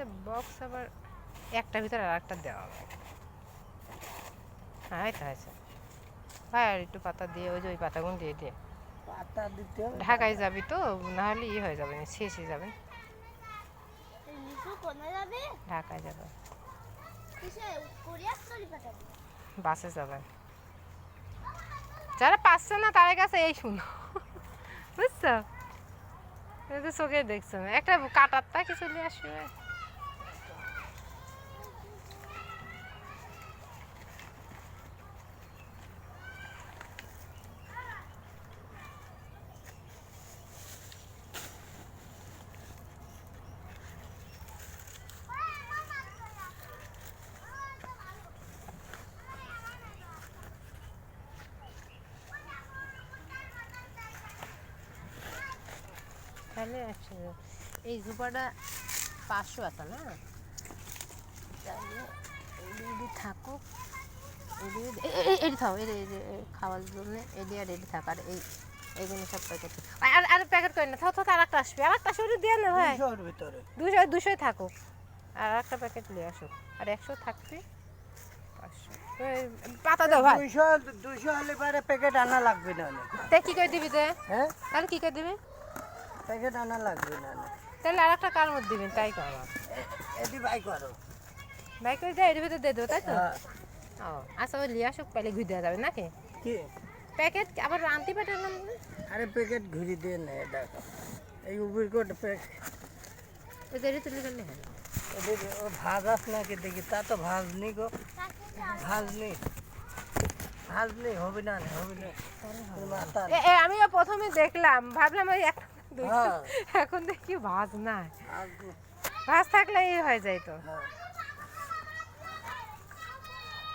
যে বক্স আবার একটা ভিতরে আর একটা দেওয়া হবে। হ্যাঁ এটা হয়েছে ভাই, আর একটু পাতা দিয়ে ওই যে ওই পাতাগুলো দিয়ে দিয়ে পাতা দিতে হবে। ঢাকায় যাবি তো, নাহলে ই হয়ে যাবে, শেষে যাবে। ঢাকায় যাবে, বাসে যাবে। যারা পাচ্ছে না তাদের কাছে এই শুনো, বুঝছো? চোখে দেখছো না, একটা কাটারটা কি চলে আসবে। তাহলে এই জুপাটা 500 আছে না, তাহলে থাকুক, এটি থাও, খাওয়ার জন্য এটি আর এটি থাক, আর এইগুলো সব প্যাকেট। আর প্যাকেট করে না, থাও থাও, আর একটা আসবে, আর একটা আসবে দিয়ে না ভাই, 200 ভিতরে 200 থাকুক, আর একটা প্যাকেট নিয়ে আসুক, আর 100 থাকবে 500 পাতা দাও ভাই। 200 হলে পরে প্যাকেট আনা লাগবে না। তা কি করে দিবি যে? হ্যাঁ, তাহলে কি করে দিবি? প্যাকেট আনা লাগবে না। তাহলে আর একটা কার মধ্যে দিবেন, তাই করো, এটি বাই করো, বাই করে দিয়ে এর ভিতরে দিয়ে দেবো, তাই তো? হ্যাঁ। ও আচ্ছা, ওই লিয়ে আসুক, পেলে ঘুরে দেওয়া যাবে নাকি কি প্যাকেট, আবার আনতে পাঠালাম। আরে প্যাকেট ঘুরি দিয়ে না, দেখো এই উবির কোট প্যাকেট এদের তুলে ফেললে হয়। ও ভাজ আস নাকি দেখি, তা তো ভাজ নি গো, ভাজ নি, ভাজ নি, হবে না হবে না। মাথা আমিও প্রথমে দেখলাম, ভাবলাম ওই একটা হ্যাঁ, এখন দেখি ভাজ না, ভাজ নি। ভাজ থাকলে এই হয়ে যায় তো। হ্যাঁ।